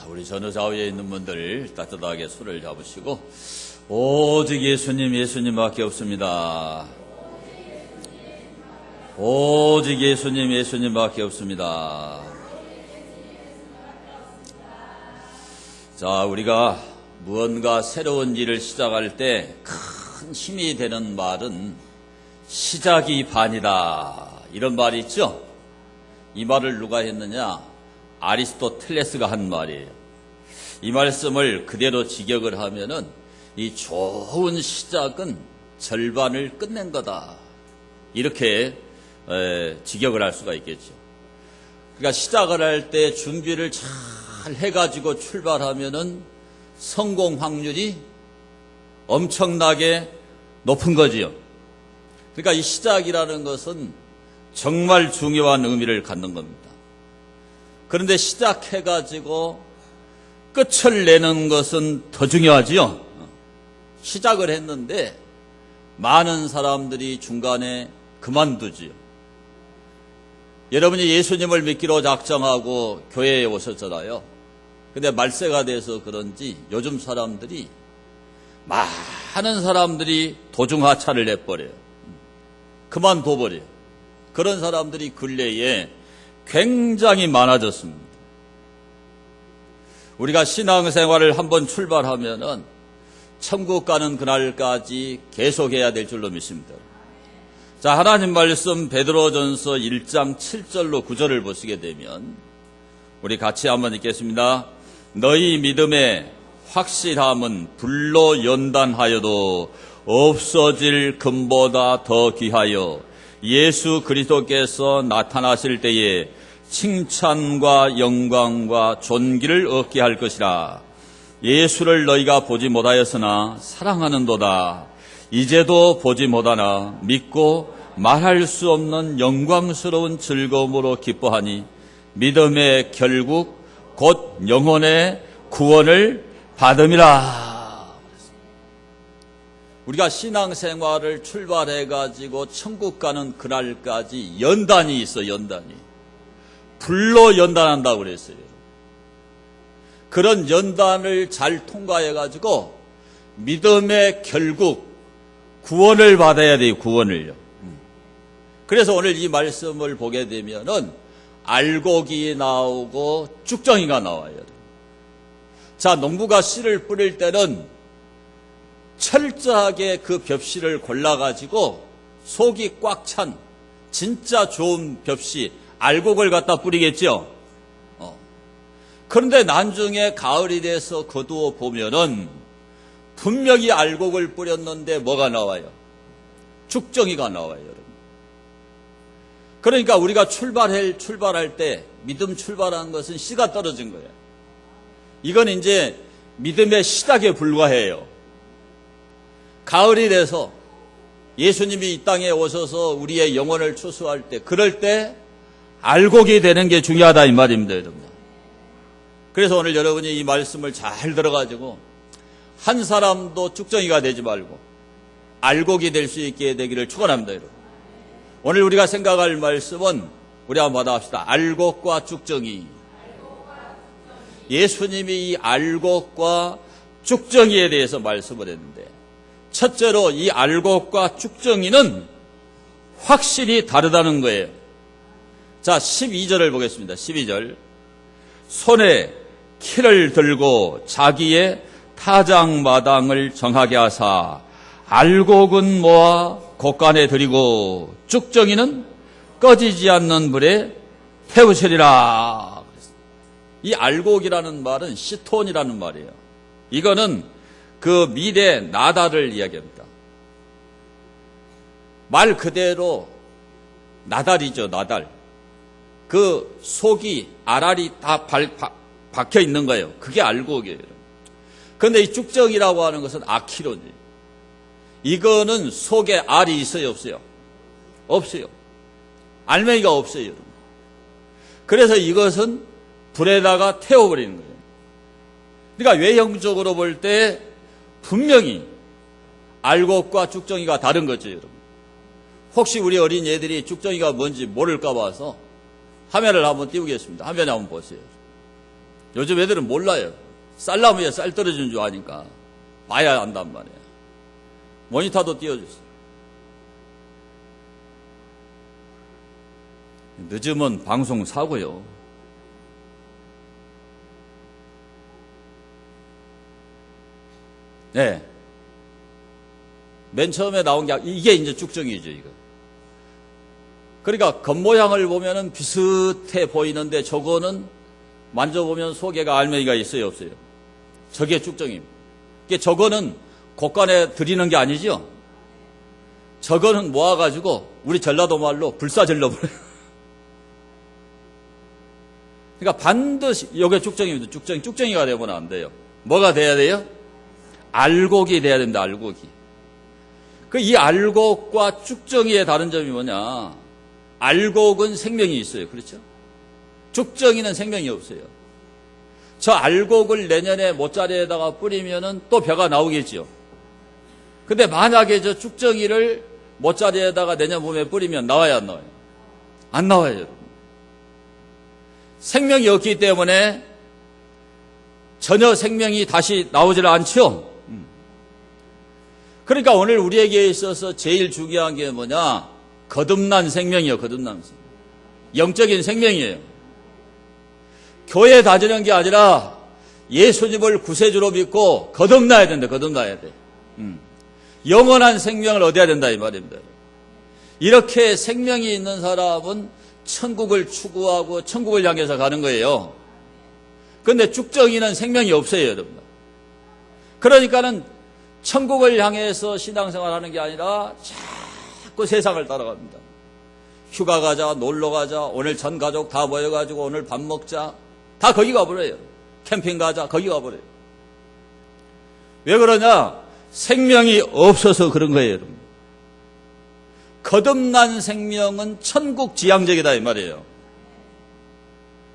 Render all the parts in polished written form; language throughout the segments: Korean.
우리 전후좌우에 있는 분들 따뜻하게 손을 잡으시고 오직 예수님, 예수님밖에 없습니다. 오직 예수님, 예수님밖에 없습니다. 자, 우리가 무언가 새로운 일을 시작할 때 큰 힘이 되는 말은 시작이 반이다, 이런 말이 있죠. 이 말을 누가 했느냐? 아리스토텔레스가 한 말이에요. 이 말씀을 그대로 직역을 하면은 이 좋은 시작은 절반을 끝낸 거다, 이렇게 직역을 할 수가 있겠죠. 그러니까 시작을 할 때 준비를 잘 해가지고 출발하면은 성공 확률이 엄청나게 높은 거지요. 그러니까 이 시작이라는 것은 정말 중요한 의미를 갖는 겁니다. 그런데 시작해가지고 끝을 내는 것은 더 중요하지요. 시작을 했는데 많은 사람들이 중간에 그만두지요. 여러분이 예수님을 믿기로 작정하고 교회에 오셨잖아요. 근데 말세가 돼서 그런지 요즘 사람들이, 많은 사람들이 도중하차를 내버려요. 그만둬버려요. 그런 사람들이 근래에 굉장히 많아졌습니다. 우리가 신앙생활을 한번 출발하면은 천국 가는 그날까지 계속해야 될 줄로 믿습니다. 자, 하나님 말씀 베드로전서 1장 7절로 9절을 보시게 되면 우리 같이 한번 읽겠습니다. 너희 믿음의 확실함은 불로 연단하여도 없어질 금보다 더 귀하여 예수 그리스도께서 나타나실 때에 칭찬과 영광과 존귀를 얻게 할 것이라. 예수를 너희가 보지 못하였으나 사랑하는도다. 이제도 보지 못하나 믿고 말할 수 없는 영광스러운 즐거움으로 기뻐하니 믿음의 결국 곧 영혼의 구원을 받음이라. 우리가 신앙생활을 출발해가지고 천국 가는 그날까지 연단이 있어. 연단이 불로 연단한다고 그랬어요. 그런 연단을 잘 통과해가지고 믿음의 결국 구원을 받아야 돼요. 구원을요. 그래서 오늘 이 말씀을 보게 되면은 알곡이 나오고 쭉정이가 나와요. 자, 농부가 씨를 뿌릴 때는 철저하게 그 벽씨를 골라가지고 속이 꽉 찬 진짜 좋은 벽씨, 알곡을 갖다 뿌리겠죠. 그런데 나중에 가을이 돼서 거두어 보면은 분명히 알곡을 뿌렸는데 뭐가 나와요? 쭉정이가 나와요, 여러분. 그러니까 우리가 출발할 때 믿음 출발하는 것은 씨가 떨어진 거예요. 이건 이제 믿음의 시작에 불과해요. 가을이 돼서 예수님이 이 땅에 오셔서 우리의 영혼을 추수할 때, 그럴 때 알곡이 되는 게 중요하다, 이 말입니다, 여러분. 그래서 오늘 여러분이 이 말씀을 잘 들어가지고 한 사람도 쭉정이가 되지 말고 알곡이 될 수 있게 되기를 축원합니다, 여러분. 오늘 우리가 생각할 말씀은 우리 한번 받아봅시다. 알곡과 쭉정이. 예수님이 이 알곡과 쭉정이에 대해서 말씀을 했는데, 첫째로 이 알곡과 쭉정이는 확실히 다르다는 거예요. 자, 12절을 보겠습니다. 12절. 손에 키를 들고 자기의 타작마당을 정하게 하사 알곡은 모아 곳간에 들이고 쭉정이는 꺼지지 않는 불에 태우시리라. 이 알곡이라는 말은 시톤이라는 말이에요. 이거는 그 미래 나달을 이야기합니다. 말 그대로 나달이죠, 나달. 그 속이 알알이 다 박혀 있는 거예요. 그게 알곡이에요. 그런데 이 쭉정이라고 하는 것은 아키론이에요. 이거는 속에 알이 있어요, 없어요? 없어요. 알맹이가 없어요, 여러분. 그래서 이것은 불에다가 태워버리는 거예요. 그러니까 외형적으로 볼 때 분명히 알곡과 쭉정이가 다른 거죠, 여러분. 혹시 우리 어린 애들이 쭉정이가 뭔지 모를까 봐서 화면을 한번 띄우겠습니다. 화면에 한번 보세요. 요즘 애들은 몰라요. 쌀나무에 쌀 떨어지는 줄 아니까 봐야 안단 말이에요. 모니터도 띄워주세요. 늦으면 방송 사고요. 네. 맨 처음에 나온 게 이게 이제 쭉정이죠, 이거. 그러니까 겉모양을 보면은 비슷해 보이는데 저거는 만져보면 속에가 알맹이가 있어요, 없어요? 저게 쭉정입니다. 이게 저거는 곳간에 들이는 게 아니죠? 저거는 모아가지고 우리 전라도 말로 불사질러버려요. 그러니까 반드시 이게 쭉정입니다. 쭉정이가 되면 안 돼요. 뭐가 돼야 돼요? 알곡이 돼야 됩니다. 알곡이. 이 알곡과 쭉정이의 다른 점이 뭐냐? 알곡은 생명이 있어요. 그렇죠? 쭉정이는 생명이 없어요. 저 알곡을 내년에 모짜리에다가 뿌리면은 또 벼가 나오겠죠. 근데 만약에 저 쭉정이를 모짜리에다가 내년 봄에 뿌리면 나와요, 안 나와요? 안 나와요, 여러분. 생명이 없기 때문에 전혀 생명이 다시 나오질 않죠. 그러니까 오늘 우리에게 있어서 제일 중요한 게 뭐냐? 거듭난 생명이에요. 거듭난 생명. 영적인 생명이에요. 교회 다니는 게 아니라 예수님을 구세주로 믿고 거듭나야 된다. 거듭나야 돼. 영원한 생명을 얻어야 된다 이 말입니다. 이렇게 생명이 있는 사람은 천국을 추구하고 천국을 향해서 가는 거예요. 그런데 쭉정이는 생명이 없어요, 여러분. 그러니까는 천국을 향해서 신앙생활하는 게 아니라 자꾸 세상을 따라갑니다. 휴가 가자, 놀러 가자, 오늘 전 가족 다 모여가지고 오늘 밥 먹자. 다 거기 가버려요. 캠핑 가자, 거기 가버려요. 왜 그러냐? 생명이 없어서 그런 거예요, 여러분. 거듭난 생명은 천국 지향적이다 이 말이에요.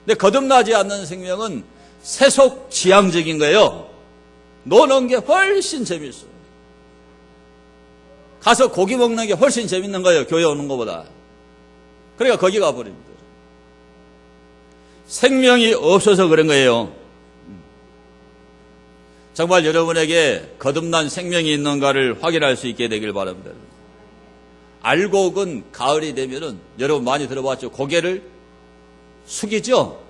근데 거듭나지 않는 생명은 세속 지향적인 거예요. 노는 게 훨씬 재밌어요. 가서 고기 먹는 게 훨씬 재밌는 거예요. 교회 오는 것보다. 그러니까 거기 가버립니다. 생명이 없어서 그런 거예요. 정말 여러분에게 거듭난 생명이 있는가를 확인할 수 있게 되길 바랍니다. 알곡은 가을이 되면은 여러분 많이 들어봤죠? 고개를 숙이죠?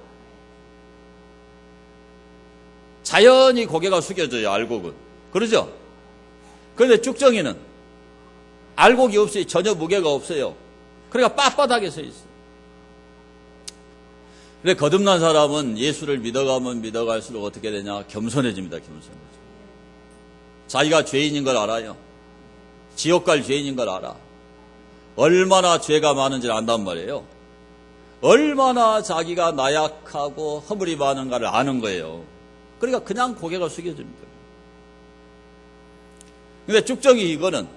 자연히 고개가 숙여져요, 알곡은. 그러죠? 그런데 쭉정이는 알곡이 없어요. 전혀 무게가 없어요. 그러니까 빳빳하게 서 있어요. 근데 거듭난 사람은 예수를 믿어가면 믿어갈수록 어떻게 되냐? 겸손해집니다, 겸손해져. 자기가 죄인인 걸 알아요. 지옥 갈 죄인인 걸 알아. 얼마나 죄가 많은지를 안단 말이에요. 얼마나 자기가 나약하고 허물이 많은가를 아는 거예요. 그러니까 그냥 고개가 숙여집니다. 근데 쭉정이 이거는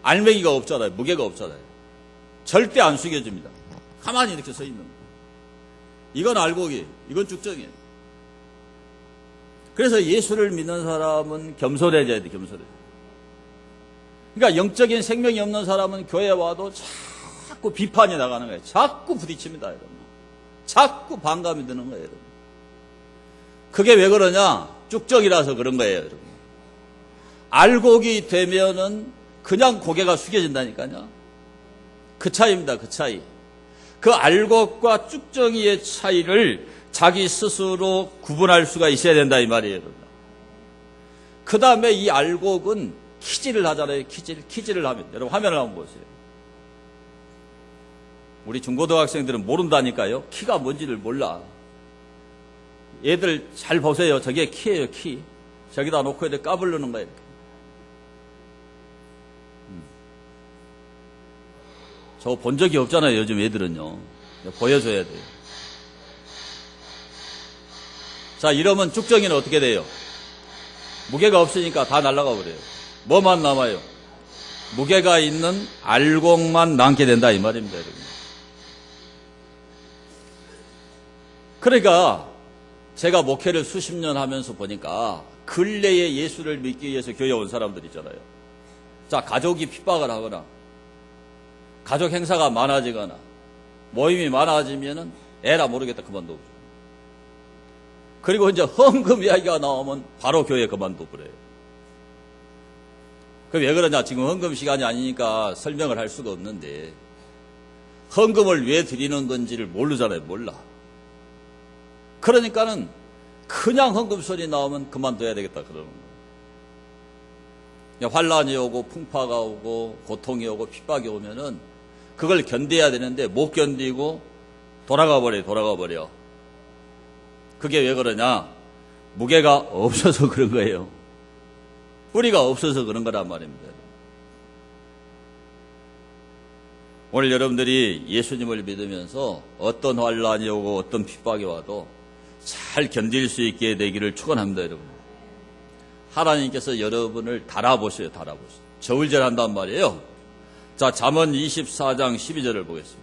알맹이가 없잖아요. 무게가 없잖아요. 절대 안 숙여집니다. 가만히 이렇게 서 있는 거예요. 이건 알곡이, 이건 쭉정이에요. 그래서 예수를 믿는 사람은 겸손해져야 돼, 겸손해져. 그러니까 영적인 생명이 없는 사람은 교회에 와도 자꾸 비판이 나가는 거예요. 자꾸 부딪힙니다, 여러분. 자꾸 반감이 드는 거예요, 여러분. 그게 왜 그러냐? 쭉정이라서 그런 거예요, 여러분. 알곡이 되면은 그냥 고개가 숙여진다니까요. 그 차이입니다, 그 차이. 그 알곡과 쭉정이의 차이를 자기 스스로 구분할 수가 있어야 된다 이 말이에요. 그 다음에 이 알곡은 키질을 하잖아요. 키질을 하면. 여러분 화면을 한번 보세요. 우리 중고등학생들은 모른다니까요. 키가 뭔지를 몰라. 얘들 잘 보세요. 저게 키예요, 키. 저기다 놓고 이렇게 까불르는 거예요. 이렇게. 저 본 적이 없잖아요. 요즘 애들은요. 보여줘야 돼요. 자, 이러면 쭉정이는 어떻게 돼요? 무게가 없으니까 다 날아가 버려요. 뭐만 남아요? 무게가 있는 알곡만 남게 된다 이 말입니다, 여러분. 그러니까 제가 목회를 수십 년 하면서 보니까 근래에 예수를 믿기 위해서 교회 온 사람들 있잖아요. 자, 가족이 핍박을 하거나 가족 행사가 많아지거나 모임이 많아지면은 에라 모르겠다 그만두고. 그리고 이제 헌금 이야기가 나오면 바로 교회 그만둬 버려요. 그 왜 그러냐? 지금 헌금 시간이 아니니까 설명을 할 수가 없는데, 헌금을 왜 드리는 건지를 모르잖아요. 몰라. 그러니까는 그냥 헌금 소리 나오면 그만둬야 되겠다 그러는 거예요. 환란이 오고 풍파가 오고 고통이 오고 핍박이 오면은 그걸 견뎌야 되는데 못 견디고 돌아가 버려. 그게 왜 그러냐? 무게가 없어서 그런 거예요. 뿌리가 없어서 그런 거란 말입니다. 오늘 여러분들이 예수님을 믿으면서 어떤 환란이 오고 어떤 핍박이 와도 잘 견딜 수 있게 되기를 축원합니다, 여러분. 하나님께서 여러분을 달아보셔요. 저울질 한단 말이에요. 자, 잠언 24장 12절을 보겠습니다.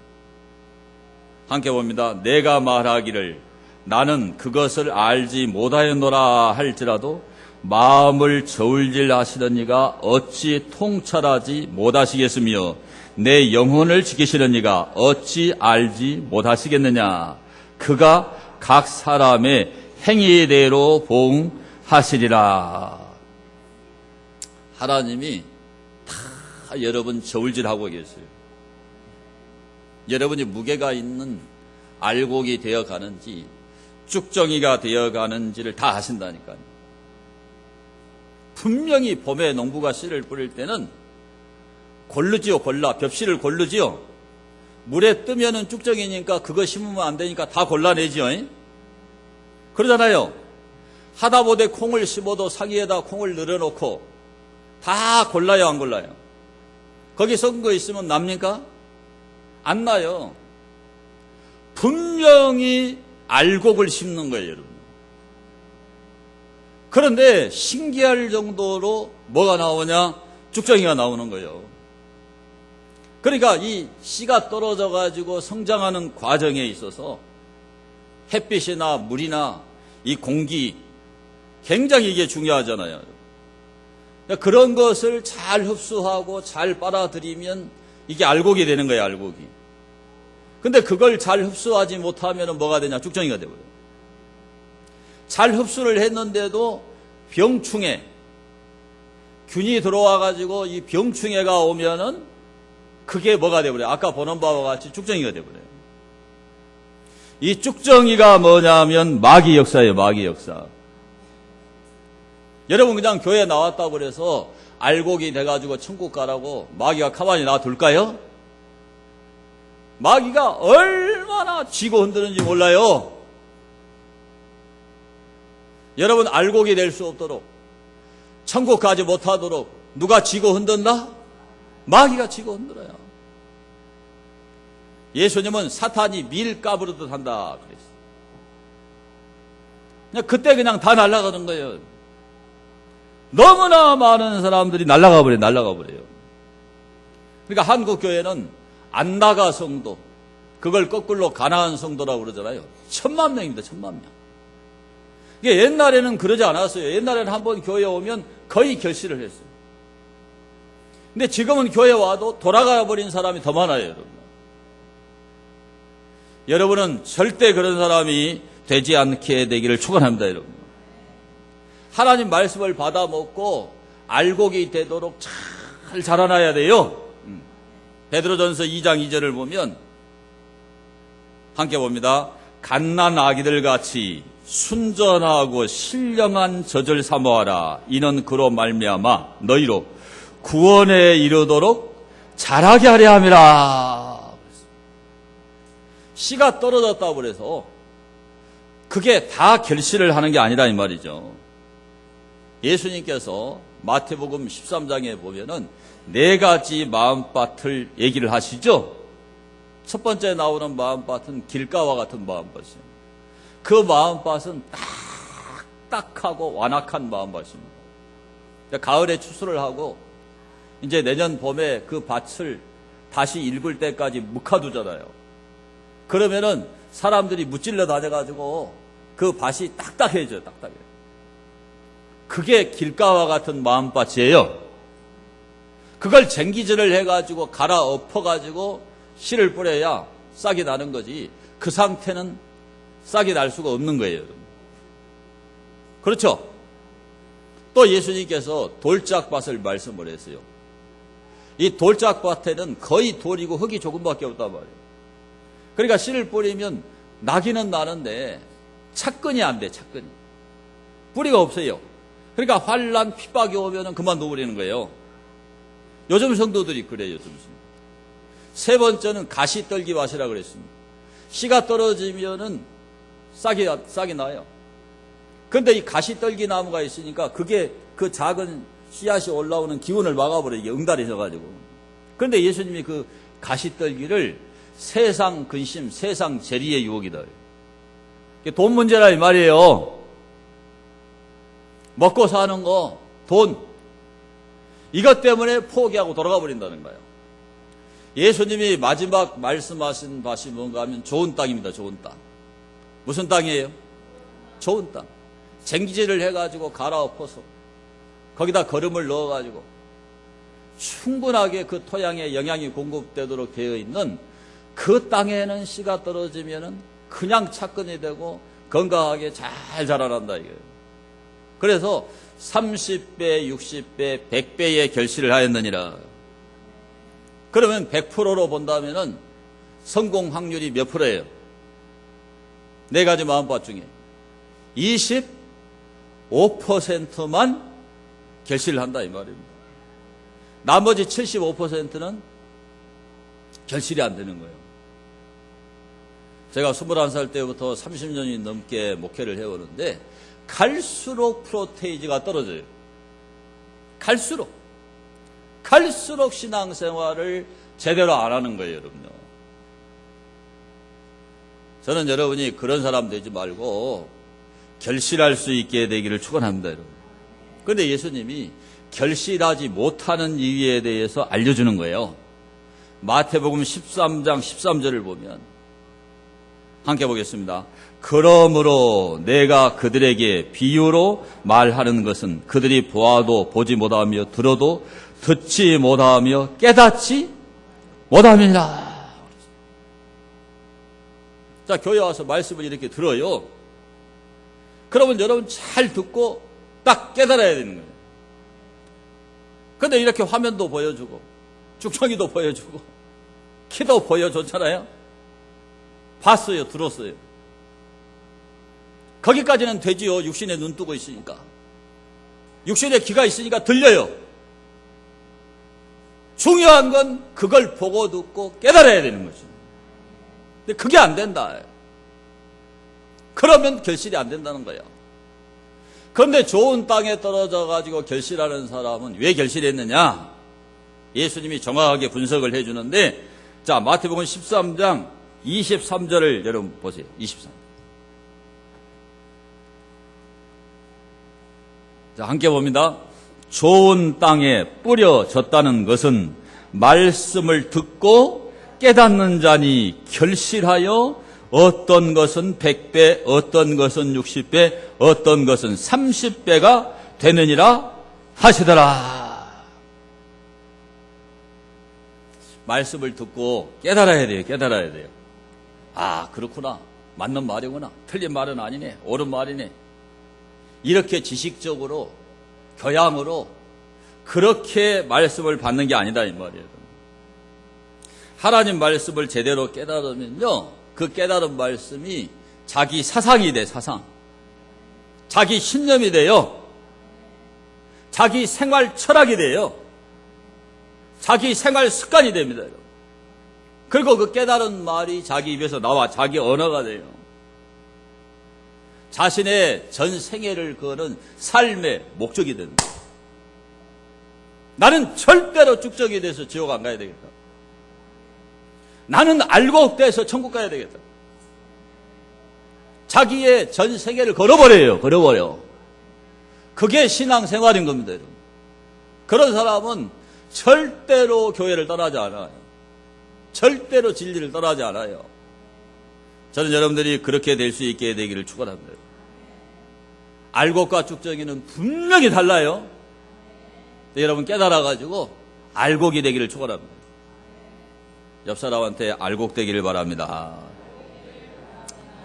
함께 봅니다. 내가 말하기를 나는 그것을 알지 못하였노라 할지라도 마음을 저울질 하시던 이가 어찌 통찰하지 못하시겠으며 내 영혼을 지키시는 이가 어찌 알지 못하시겠느냐. 그가 각 사람의 행위대로 보응하시리라. 하나님이 다 여러분 저울질하고 계세요. 여러분이 무게가 있는 알곡이 되어가는지 쭉정이가 되어가는지를 다 아신다니까요. 분명히 봄에 농부가 씨를 뿌릴 때는 고르지요. 벽씨를 고르지요. 물에 뜨면은 쭉정이니까 그거 심으면 안 되니까 다 골라내지요. 그러잖아요. 하다못해 콩을 심어도 상위에다 콩을 늘어놓고 다 골라요, 안 골라요? 거기 썩은 거 있으면 납니까? 안 나요. 분명히 알곡을 심는 거예요, 여러분. 그런데 신기할 정도로 뭐가 나오냐? 쭉정이가 나오는 거예요. 그러니까 이 씨가 떨어져 가지고 성장하는 과정에 있어서 햇빛이나 물이나 이 공기 굉장히 이게 중요하잖아요. 그러니까 그런 것을 잘 흡수하고 잘 빨아들이면 이게 알곡이 되는 거예요, 알곡이. 근데 그걸 잘 흡수하지 못하면 뭐가 되냐? 쭉정이가 되버려요. 잘 흡수를 했는데도 병충해, 균이 들어와 가지고 이 병충해가 오면은 그게 뭐가 되버려요? 아까 보는 바와 같이 쭉정이가 되버려요. 이 쭉정이가 뭐냐면 마귀 역사예요, 마귀 역사. 여러분 그냥 교회 나왔다고 그래서 알곡이 돼가지고 천국 가라고 마귀가 가만히 놔둘까요? 마귀가 얼마나 쥐고 흔드는지 몰라요. 여러분 알곡이 될 수 없도록, 천국 가지 못하도록 누가 쥐고 흔든다? 마귀가 쥐고 흔들어요. 예수님은 사탄이 밀 까부르듯 한다 그랬어요. 그때 그냥 다 날아가는 거예요. 너무나 많은 사람들이 날아가 버려요. 그러니까 한국 교회는 안 나가 성도, 그걸 거꾸로 가나안 성도라고 그러잖아요. 1000만 명입니다. 1000만 명. 이게 옛날에는 그러지 않았어요. 옛날에는 한번 교회에 오면 거의 결실을 했어요. 근데 지금은 교회 와도 돌아가 버린 사람이 더 많아요, 여러분. 여러분은 절대 그런 사람이 되지 않게 되기를 축원합니다, 여러분. 하나님 말씀을 받아 먹고 알곡이 되도록 잘 자라나야 돼요. 베드로전서 2장 2절을 보면 함께 봅니다. 갓난 아기들 같이 순전하고 신령한 젖을 사모하라. 이는 그로 말미암아 너희로 구원에 이르도록 자라게 하려 함이라. 씨가 떨어졌다고 그래서 그게 다 결실을 하는 게 아니라 이 말이죠. 예수님께서 마태복음 13장에 보면은 4가지 마음밭을 얘기를 하시죠. 첫 번째 나오는 마음밭은 길가와 같은 마음밭이에요. 그 마음밭은 딱딱하고 완악한 마음밭입니다. 가을에 추수를 하고 이제 내년 봄에 그 밭을 다시 읽을 때까지 묵혀두잖아요. 그러면은 사람들이 무찔러 다녀가지고 그 밭이 딱딱해져요. 딱딱해. 그게 길가와 같은 마음밭이에요. 그걸 쟁기질을 해가지고 갈아엎어가지고 씨를 뿌려야 싹이 나는 거지. 그 상태는 싹이 날 수가 없는 거예요, 여러분. 그렇죠? 또 예수님께서 돌짝밭을 말씀을 했어요. 이 돌짝밭에는 거의 돌이고 흙이 조금밖에 없단 말이에요. 그러니까 씨를 뿌리면 나기는 나는데 착근이 안 돼, 착근이. 뿌리가 없어요. 그러니까 환난, 핍박이 오면은 그만둬버리는 거예요. 요즘 성도들이 그래요, 요즘 성도. 세 번째는 가시떨기밭이라 그랬습니다. 씨가 떨어지면은 싹이 나요. 근데 이 가시떨기 나무가 있으니까 그게 그 작은 씨앗이 올라오는 기운을 막아버려, 이게 응달이 져가지고. 그런데 예수님이 그 가시떨기를 세상 근심, 세상 재리의 유혹이다. 돈 문제라 이 말이에요. 먹고 사는 거, 돈. 이것 때문에 포기하고 돌아가 버린다는 거예요. 예수님이 마지막 말씀하신 밭이 뭔가 하면 좋은 땅입니다. 좋은 땅. 무슨 땅이에요? 좋은 땅. 쟁기질을 해가지고 갈아엎어서 거기다 거름을 넣어가지고 충분하게 그 토양에 영양이 공급되도록 되어 있는 그 땅에는 씨가 떨어지면은 그냥 착근이 되고 건강하게 잘 자라난다 이거예요. 그래서 30배, 60배, 100배의 결실을 하였느니라. 그러면 100%로 본다면은 성공 확률이 몇 프로예요? 네 가지 마음밭 중에 25%만 결실을 한다 이 말입니다. 나머지 75%는 결실이 안 되는 거예요. 제가 21살 때부터 30년이 넘게 목회를 해오는데 갈수록 프로테이지가 떨어져요. 갈수록 신앙생활을 제대로 안 하는 거예요, 여러분요. 저는 여러분이 그런 사람 되지 말고 결실할 수 있게 되기를 축원합니다, 여러분. 그런데 예수님이 결실하지 못하는 이유에 대해서 알려주는 거예요. 마태복음 13장 13절을 보면 함께 보겠습니다. 그러므로 내가 그들에게 비유로 말하는 것은 그들이 보아도 보지 못하며 들어도 듣지 못하며 깨닫지 못함이니라. 자, 교회 와서 말씀을 이렇게 들어요. 그러면 여러분 잘 듣고 딱 깨달아야 되는 거예요. 근데 이렇게 화면도 보여주고 쭉정이도 보여주고 키도 보여줬잖아요. 봤어요, 들었어요. 거기까지는 되지요. 육신에 눈 뜨고 있으니까. 육신에 귀가 있으니까 들려요. 중요한 건 그걸 보고 듣고 깨달아야 되는 거죠. 근데 그게 안 된다. 그러면 결실이 안 된다는 거예요. 그런데 좋은 땅에 떨어져 가지고 결실하는 사람은 왜 결실했느냐? 예수님이 정확하게 분석을 해주는데, 자, 마태복음 13장 23절을 여러분 보세요. 23. 자, 함께 봅니다. 좋은 땅에 뿌려졌다는 것은 말씀을 듣고 깨닫는 자니 결실하여 어떤 것은 100배, 어떤 것은 60배, 어떤 것은 30배가 되느니라 하시더라. 말씀을 듣고 깨달아야 돼요. 깨달아야 돼요. 아, 그렇구나. 맞는 말이구나. 틀린 말은 아니네. 옳은 말이네. 이렇게 지식적으로, 교양으로 그렇게 말씀을 받는 게 아니다 이 말이에요. 하나님 말씀을 제대로 깨달으면요, 그 깨달은 말씀이 자기 사상이 돼. 사상. 자기 신념이 돼요. 자기 생활 철학이 돼요. 자기 생활 습관이 됩니다. 그리고 그 깨달은 말이 자기 입에서 나와 자기 언어가 돼요. 자신의 전 생애를 거는 삶의 목적이 됩니다. 나는 절대로 쭉정이 돼서 지옥 안 가야 되겠다. 나는 알고 돼서 천국 가야 되겠다. 자기의 전 생애를 걸어버려요. 걸어버려. 그게 신앙생활인 겁니다, 여러분. 그런 사람은 절대로 교회를 떠나지 않아요. 절대로 진리를 떠나지 않아요. 저는 여러분들이 그렇게 될 수 있게 되기를 축원합니다. 알곡과 쭉정이는 분명히 달라요. 여러분 깨달아가지고 알곡이 되기를 축원합니다. 옆 사람한테 알곡 되기를 바랍니다.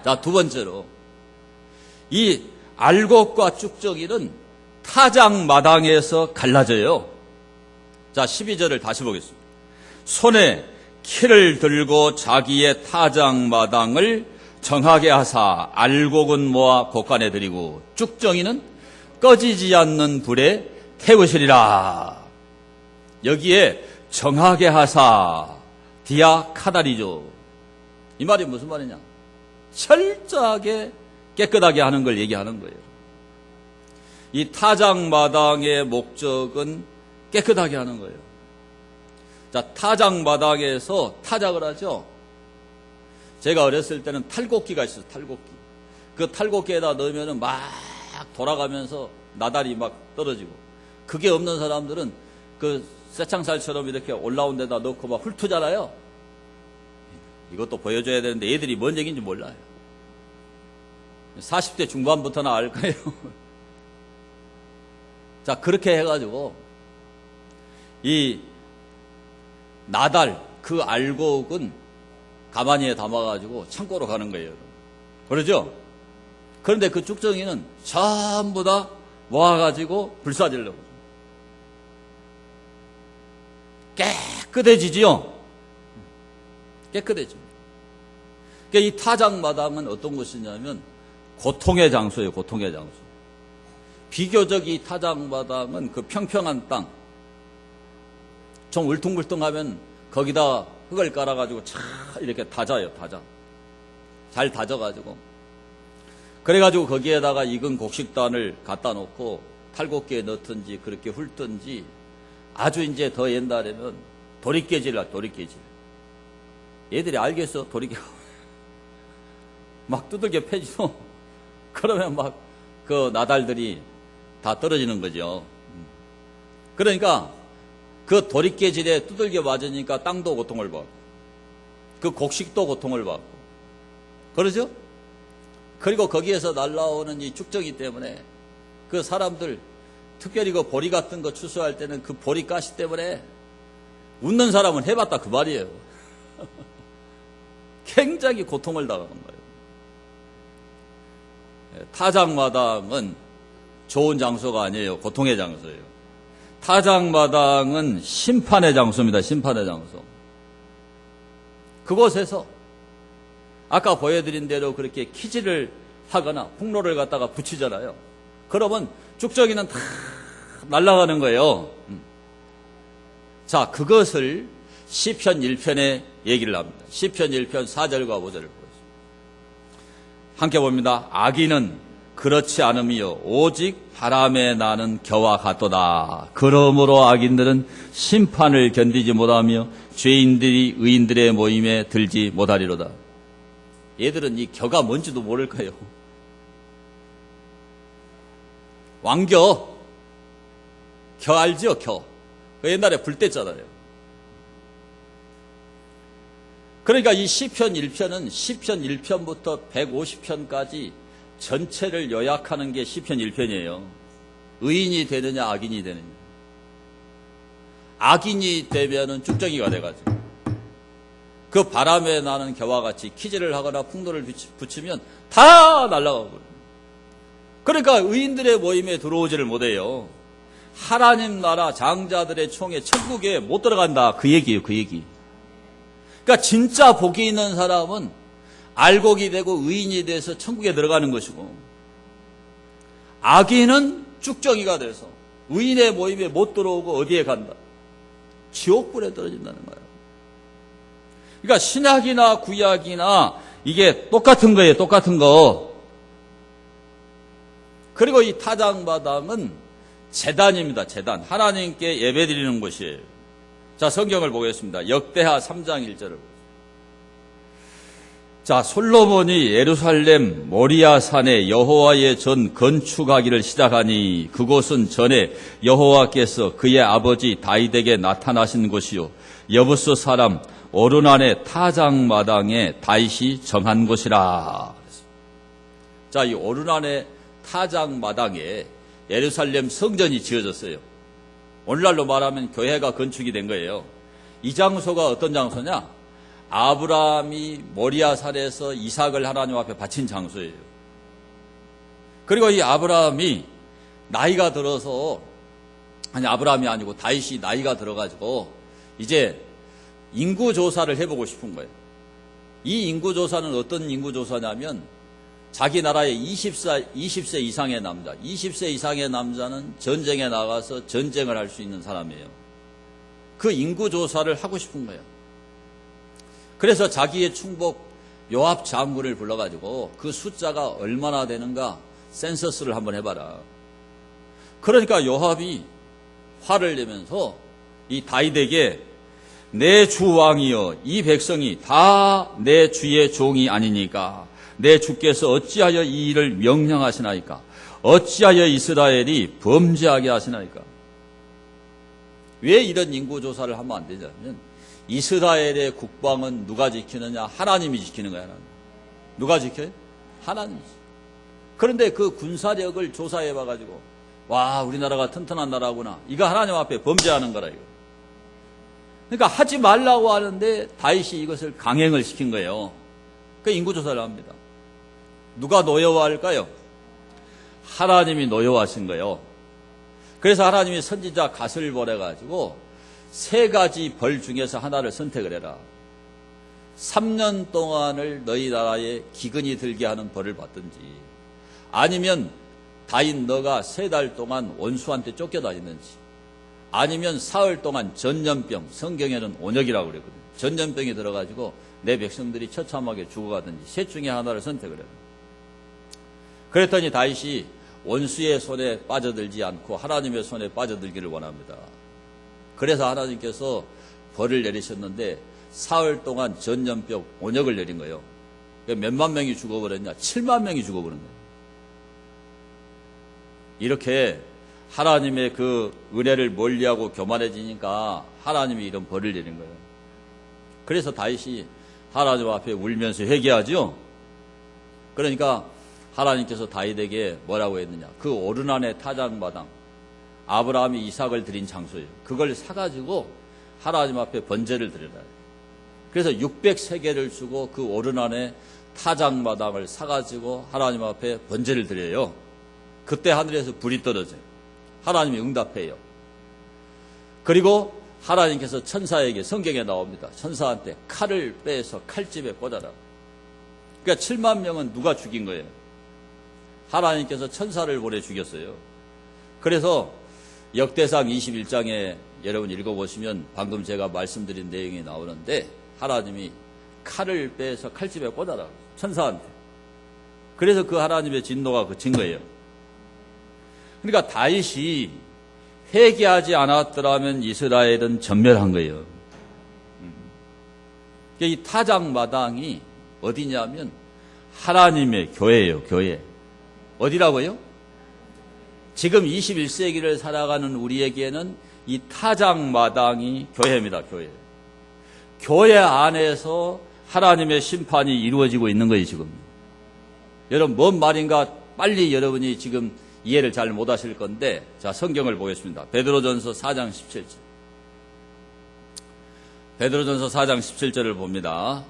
자, 두 번째로 이 알곡과 쭉정이는 타작마당에서 갈라져요. 자, 12절을 다시 보겠습니다. 손에 키를 들고 자기의 타작마당을 정하게 하사 알곡은 모아 곳간에 들이고 쭉정이는 꺼지지 않는 불에 태우시리라. 여기에 정하게 하사 디아 카다리죠. 이 말이 무슨 말이냐? 철저하게 깨끗하게 하는 걸 얘기하는 거예요. 이 타작마당의 목적은 깨끗하게 하는 거예요. 자, 타작마당에서 타작을 하죠. 제가 어렸을 때는 탈곡기가 있어요. 탈곡기. 그 탈곡기에다 넣으면 막 돌아가면서 나달이 막 떨어지고, 그게 없는 사람들은 그 쇠창살처럼 이렇게 올라온 데다 넣고 막 훑잖아요. 이것도 보여줘야 되는데 애들이 뭔 얘기인지 몰라요. 40대 중반부터나 알 거예요. 자, 그렇게 해가지고 이 나달, 그 알곡은 가마니에 담아가지고 창고로 가는 거예요. 그러죠? 그런데 그 쭉정이는 전부 다 모아가지고 불사지려고. 깨끗해지지요? 깨끗해집니다. 그러니까 이 타작마당은 어떤 곳이냐면 고통의 장소예요. 고통의 장소. 비교적 이 타작마당은 그 평평한 땅, 좀 울퉁불퉁하면 거기다 흙을 깔아가지고 차 이렇게 다져요. 다져. 잘 다져가지고. 그래가지고 거기에다가 익은 곡식단을 갖다 놓고 탈곡기에 넣든지 그렇게 훑든지, 아주 이제 더 옛날에는 도리깨질이라, 도리깨질. 얘들이 알겠어, 도리깨. 막 두들겨 패지도. 그러면 막 그 나달들이 다 떨어지는 거죠. 그러니까 그 도리깨질에 두들겨 맞으니까 땅도 고통을 받고, 그 곡식도 고통을 받고, 그러죠? 그리고 거기에서 날라오는 이 쭉정이 때문에 그 사람들, 특별히 그 보리 같은 거 추수할 때는 그 보리 가시 때문에 웃는 사람은 해봤다 그 말이에요. 굉장히 고통을 당하는 거예요. 타작마당은 좋은 장소가 아니에요. 고통의 장소예요. 타작마당은 심판의 장소입니다. 심판의 장소. 그곳에서 아까 보여드린 대로 그렇게 키질을 하거나 풍로를 갖다가 붙이잖아요. 그러면 쭉정이는 다 날아가는 거예요. 자, 그것을 시편 1편에 얘기를 합니다. 시편 1편 4절과 5절을 보겠습니다. 함께 봅니다. 악인은 그렇지 않음이요 오직 바람에 나는 겨와 같도다. 그러므로 악인들은 심판을 견디지 못하며 죄인들이 의인들의 모임에 들지 못하리로다. 얘들은 이 겨가 뭔지도 모를 거예요. 왕겨, 겨 알죠? 겨. 그 옛날에 불 뗐잖아요. 그러니까 이 시편 1편은 시편 1편부터 150편까지 전체를 요약하는 게 시편 1편이에요. 의인이 되느냐 악인이 되느냐. 악인이 되면은 쭉정이가 돼가지고 그 바람에 나는 겨와 같이 키질을 하거나 풍도를 붙이면 다 날아가고 그래요. 그러니까 의인들의 모임에 들어오지를 못해요. 하나님 나라 장자들의 총에 천국에 못 들어간다. 그 얘기예요. 그 얘기. 그러니까 진짜 복이 있는 사람은 알곡이 되고 의인이 돼서 천국에 들어가는 것이고, 악인은 쭉정이가 돼서 의인의 모임에 못 들어오고 어디에 간다? 지옥불에 떨어진다는 거예요. 그러니까 신약이나 구약이나 이게 똑같은 거예요. 똑같은 거. 그리고 이 타작마당은 제단입니다. 제단. 하나님께 예배드리는 곳이에요. 자, 성경을 보겠습니다. 역대하 3장 1절을. 자, 솔로몬이 예루살렘 모리아 산에 여호와의 전 건축하기를 시작하니 그곳은 전에 여호와께서 그의 아버지 다윗에게 나타나신 곳이요 여부스 사람 오르난의 타작마당에 다윗이 정한 곳이라. 자, 이 오르난의 타작마당에 예루살렘 성전이 지어졌어요. 오늘날로 말하면 교회가 건축이 된 거예요. 이 장소가 어떤 장소냐? 아브라함이 모리아 산에서 이삭을 하나님 앞에 바친 장소예요. 그리고 이 아브라함이 나이가 들어서, 아브라함이 아니고 다윗이 나이가 들어가지고 이제 인구조사를 해보고 싶은 거예요. 이 인구조사는 어떤 인구조사냐면 자기 나라의 20세 이상의 남자, 20세 이상의 남자는 전쟁에 나가서 전쟁을 할 수 있는 사람이에요. 그 인구조사를 하고 싶은 거예요. 그래서 자기의 충복 요압 장군을 불러가지고 그 숫자가 얼마나 되는가 센서스를 한번 해봐라. 그러니까 요압이 화를 내면서 이 다윗에게 내 주 왕이여 이 백성이 다 내 주의 종이 아니니까 내 주께서 어찌하여 이 일을 명령하시나이까 어찌하여 이스라엘이 범죄하게 하시나이까. 왜 이런 인구조사를 하면 안 되냐면 이스라엘의 국방은 누가 지키느냐? 하나님이 지키는 거야. 하나님. 누가 지켜요? 하나님이지. 그런데 그 군사력을 조사해 봐가지고 와 우리나라가 튼튼한 나라구나. 이거 하나님 앞에 범죄하는 거라 이거. 그러니까 하지 말라고 하는데 다윗이 이것을 강행을 시킨 거예요. 그 인구조사를 합니다. 누가 노여워할까요? 하나님이 노여워하신 거예요. 그래서 하나님이 선지자 갓을 보내가지고 세 가지 벌 중에서 하나를 선택을 해라. 3년 동안을 너희 나라에 기근이 들게 하는 벌을 받든지 아니면 다윗 너가 3달 동안 원수한테 쫓겨다니든지 아니면 사흘 동안 전염병, 성경에는 온역이라고 그랬거든요. 전염병이 들어가지고 내 백성들이 처참하게 죽어가든지 셋 중에 하나를 선택을 해라. 그랬더니 다윗이 원수의 손에 빠져들지 않고 하나님의 손에 빠져들기를 원합니다. 그래서 하나님께서 벌을 내리셨는데 사흘 동안 전염병, 온역을 내린 거예요. 몇만 명이 죽어버렸냐? 7만 명이 죽어버린 거예요. 이렇게 하나님의 그 은혜를 멀리하고 교만해지니까 하나님이 이런 벌을 내린 거예요. 그래서 다윗이 하나님 앞에 울면서 회개하죠. 그러니까 하나님께서 다윗에게 뭐라고 했느냐? 그 오르난의 타작마당, 아브라함이 이삭을 드린 장소예요. 그걸 사가지고 하나님 앞에 번제를 드려라. 그래서 600세겔을 주고 그 오르난의 타작마당을 사가지고 하나님 앞에 번제를 드려요. 그때 하늘에서 불이 떨어져요. 하나님이 응답해요. 그리고 하나님께서 천사에게 성경에 나옵니다. 천사한테 칼을 빼서 칼집에 꽂아라. 그러니까 7만 명은 누가 죽인 거예요? 하나님께서 천사를 보내 죽였어요. 그래서 역대상 21장에 여러분 읽어보시면 방금 제가 말씀드린 내용이 나오는데 하나님이 칼을 빼서 칼집에 꽂아라. 천사한테. 그래서 그 하나님의 진노가 그친 거예요. 그러니까 다윗이 회개하지 않았더라면 이스라엘은 전멸한 거예요. 이 타작마당이 어디냐면 하나님의 교회예요. 교회. 어디라고요? 지금 21세기를 살아가는 우리에게는 이 타작마당이 교회입니다. 교회. 교회 안에서 하나님의 심판이 이루어지고 있는 거예요. 지금. 여러분 뭔 말인가 빨리 여러분이 지금 이해를 잘 못하실 건데 자 성경을 보겠습니다. 베드로전서 4장 17절. 베드로전서 4장 17절을 봅니다.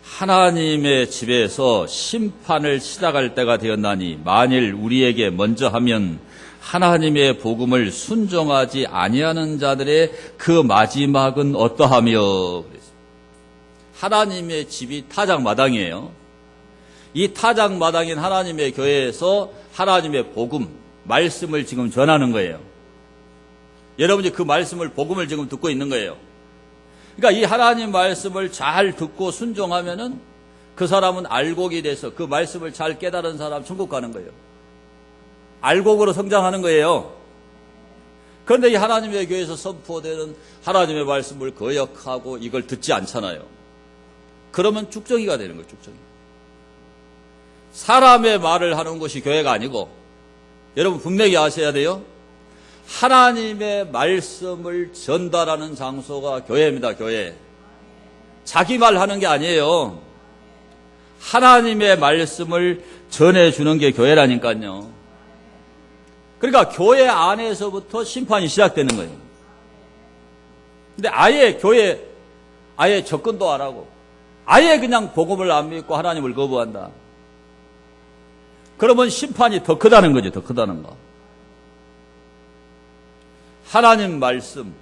하나님의 집에서 심판을 시작할 때가 되었나니 만일 우리에게 먼저 하면 하나님의 복음을 순종하지 아니하는 자들의 그 마지막은 어떠하며. 하나님의 집이 타작마당이에요. 이 타작마당인 하나님의 교회에서 하나님의 복음, 말씀을 지금 전하는 거예요. 여러분이 그 말씀을, 복음을 지금 듣고 있는 거예요. 그러니까 이 하나님 말씀을 잘 듣고 순종하면은 그 사람은 알곡이 돼서 그 말씀을 잘 깨달은 사람 천국 가는 거예요. 알곡으로 성장하는 거예요. 그런데 이 하나님의 교회에서 선포되는 하나님의 말씀을 거역하고 이걸 듣지 않잖아요. 그러면 쭉정이가 되는 거예요. 쭉정이. 사람의 말을 하는 것이 교회가 아니고 여러분 분명히 아셔야 돼요. 하나님의 말씀을 전달하는 장소가 교회입니다. 교회. 자기 말하는 게 아니에요. 하나님의 말씀을 전해주는 게 교회라니까요. 그러니까 교회 안에서부터 심판이 시작되는 거예요. 근데 아예 교회 아예 접근도 안 하고 아예 그냥 복음을 안 믿고 하나님을 거부한다. 그러면 심판이 더 크다는 거지, 더 크다는 거. 하나님 말씀,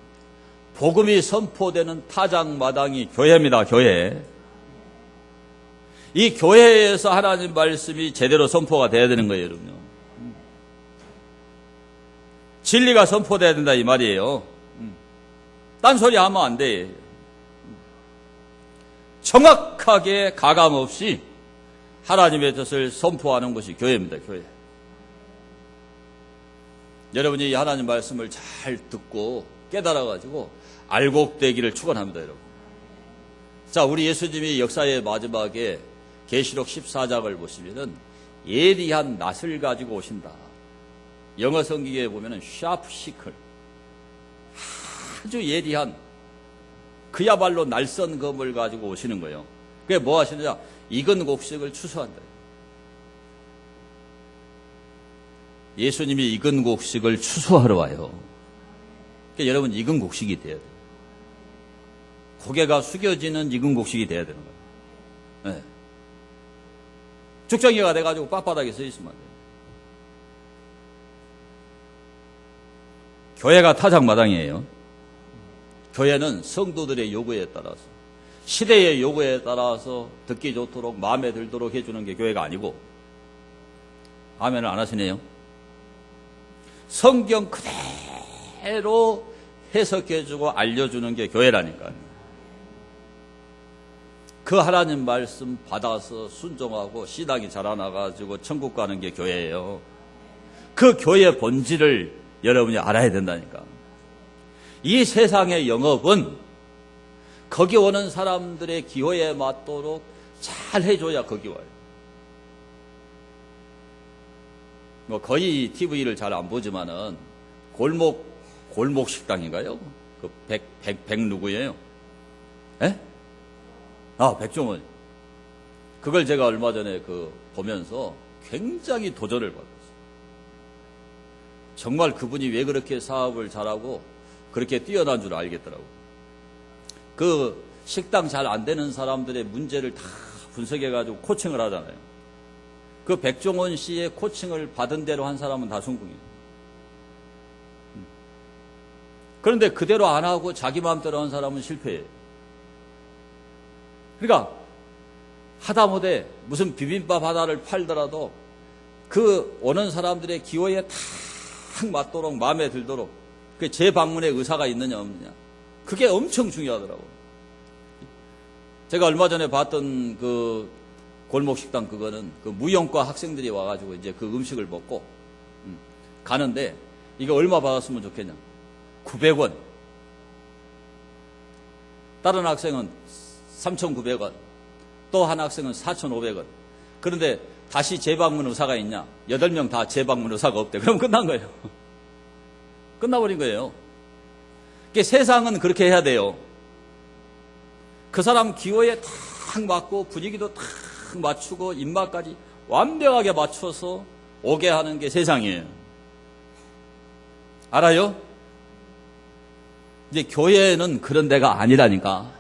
복음이 선포되는 타작마당이 교회입니다, 교회. 이 교회에서 하나님 말씀이 제대로 선포가 돼야 되는 거예요, 여러분요. 진리가 선포돼야 된다, 이 말이에요. 딴소리 하면 안 돼. 정확하게 가감 없이 하나님의 뜻을 선포하는 것이 교회입니다, 교회. 여러분이 이 하나님 말씀을 잘 듣고 깨달아가지고 알곡되기를 축원합니다, 여러분. 자, 우리 예수님이 역사의 마지막에 계시록 14장을 보시면은 예리한 낫을 가지고 오신다. 영어 성경에 보면은 샤프 시클, 아주 예리한 그야말로 날선 검을 가지고 오시는 거예요. 그게 뭐 하시느냐? 익은 곡식을 추수한다. 예수님이 익은 곡식을 추수하러 와요. 그러니까 여러분, 익은 곡식이 돼야 돼요. 고개가 숙여지는 익은 곡식이 돼야 되는 거예요. 네. 죽정이가 돼가지고 빳빳하게 서 있으면 안 돼요. 교회가 타작마당이에요. 교회는 성도들의 요구에 따라서, 시대의 요구에 따라서 듣기 좋도록 마음에 들도록 해주는 게 교회가 아니고, 아멘을 안 하시네요. 성경 그대로 해석해주고 알려주는 게 교회라니까요. 그 하나님 말씀 받아서 순종하고 신앙이 자라나가지고 천국 가는 게 교회예요. 그 교회의 본질을 여러분이 알아야 된다니까. 이 세상의 영업은 거기 오는 사람들의 기호에 맞도록 잘 해줘야 거기 와요. 뭐 거의 TV를 잘 안 보지만은 골목 식당인가요? 그 백 누구예요? 예? 백종원. 그걸 제가 얼마 전에 보면서 굉장히 도전을 받았어요. 정말 그분이 왜 그렇게 사업을 잘하고 그렇게 뛰어난 줄 알겠더라고요. 그 식당 잘 안 되는 사람들의 문제를 다 분석해가지고 코칭을 하잖아요. 그 백종원 씨의 코칭을 받은 대로 한 사람은 다 성공이에요. 그런데 그대로 안 하고 자기 마음대로 한 사람은 실패해요. 그러니까 하다못해 무슨 비빔밥 하나를 팔더라도 그 오는 사람들의 기호에 딱 맞도록 마음에 들도록 그 재방문의 의사가 있느냐 없느냐, 그게 엄청 중요하더라고요. 제가 얼마 전에 봤던 그 골목식당, 그거는 그 무용과 학생들이 와가지고 이제 그 음식을 먹고 가는데, 이거 얼마 받았으면 좋겠냐? 900원. 다른 학생은 3,900원. 또 한 학생은 4,500원. 그런데 다시 재방문 의사가 있냐? 8명 다 재방문 의사가 없대. 그럼 끝난 거예요. 끝나버린 거예요. 그러니까 세상은 그렇게 해야 돼요. 그 사람 기호에 탁 맞고 분위기도 탁 맞추고 입맛까지 완벽하게 맞춰서 오게 하는 게 세상이에요. 알아요? 이제 교회는 그런 데가 아니라니까.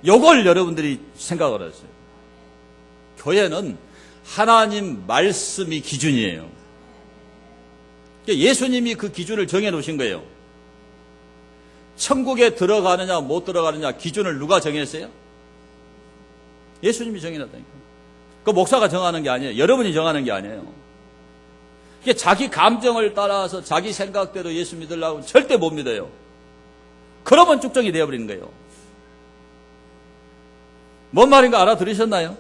요걸 여러분들이 생각을 하세요. 교회는 하나님 말씀이 기준이에요. 예수님이 그 기준을 정해놓으신 거예요. 천국에 들어가느냐 못 들어가느냐 기준을 누가 정했어요? 예수님이 정해놨다니까. 그 목사가 정하는 게 아니에요. 여러분이 정하는 게 아니에요. 이게 자기 감정을 따라서 자기 생각대로 예수 믿으려고 절대 못 믿어요. 그러면 쭉정이 되어버리는 거예요. 뭔 말인가 알아들으셨나요?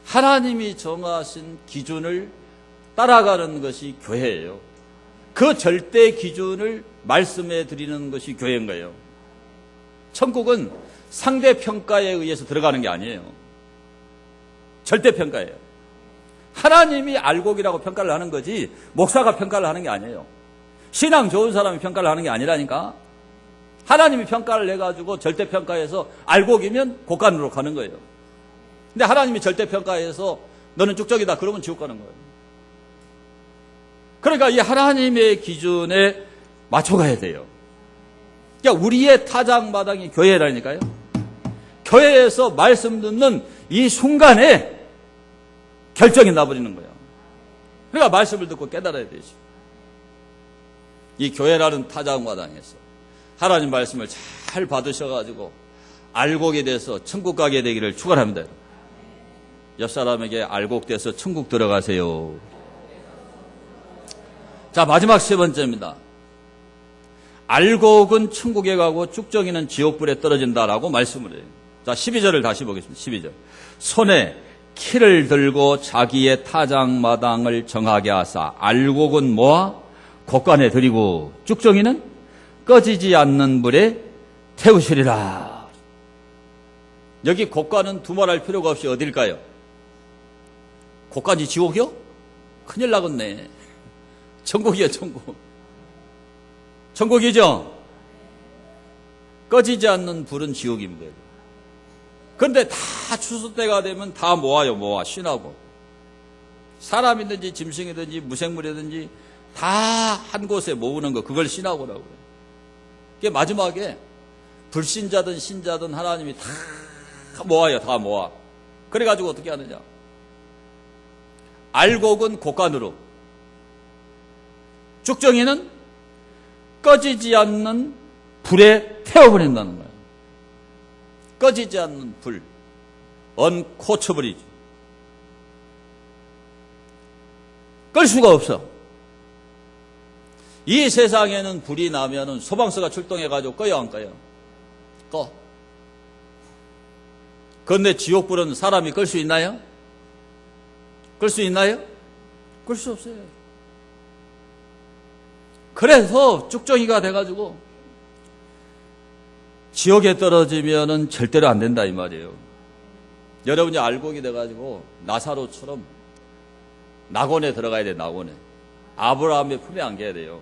하나님이 정하신 기준을 따라가는 것이 교회예요. 그 절대 기준을 말씀해 드리는 것이 교회인 거예요. 천국은 상대평가에 의해서 들어가는 게 아니에요. 절대평가예요. 하나님이 알곡이라고 평가를 하는 거지 목사가 평가를 하는 게 아니에요. 신앙 좋은 사람이 평가를 하는 게 아니라니까. 하나님이 평가를 해가지고 절대평가해서 알곡이면 곳간으로 가는 거예요. 근데 하나님이 절대평가해서 너는 쭉적이다 그러면 지옥 가는 거예요. 그러니까 이 하나님의 기준에 맞춰가야 돼요. 그러니까 우리의 타작마당이 교회라니까요. 교회에서 말씀 듣는 이 순간에 결정이 나버리는 거예요. 그러니까 말씀을 듣고 깨달아야 되죠. 이 교회라는 타작마당에서 하나님 말씀을 잘 받으셔가지고 알곡이 돼서 천국 가게 되기를 축원합니다. 옆 사람에게 알곡돼서 천국 들어가세요. 자, 마지막 세 번째입니다. 알곡은 천국에 가고 쭉정이는 지옥불에 떨어진다라고 말씀을 해요. 자, 12절을 다시 보겠습니다. 12절. 손에 키를 들고 자기의 타작마당을 정하게 하사 알곡은 모아 곳간에 들이고 쭉정이는 꺼지지 않는 불에 태우시리라. 여기 곳간은 두말할 필요가 없이 어딜까요? 곳간이 지옥이요? 큰일 나겠네. 천국이요, 천국. 천국이죠? 꺼지지 않는 불은 지옥입니다. 그런데 다 추수 때가 되면 다 모아요, 모아. 신하고. 사람이든지 짐승이든지 무생물이든지 다 한 곳에 모으는 거, 그걸 신하고라고 해요. 그게 마지막에 불신자든 신자든 하나님이 다 모아요, 다 모아. 그래가지고 어떻게 하느냐. 알곡은 곳간으로, 쭉정이는 꺼지지 않는 불에 태워버린다는 거예요. 꺼지지 않는 불, 언코처블이지. 끌 수가 없어. 이 세상에는 불이 나면은 소방서가 출동해가지고 꺼요, 안 꺼요? 꺼. 그런데 지옥불은 사람이 끌 수 있나요? 끌 수 있나요? 끌 수 없어요. 그래서 쭉정이가 돼가지고 지옥에 떨어지면은 절대로 안 된다 이 말이에요. 여러분이 알곡이 돼가지고 나사로처럼 낙원에 들어가야 돼. 낙원에. 아브라함의 품에 안겨야 돼요.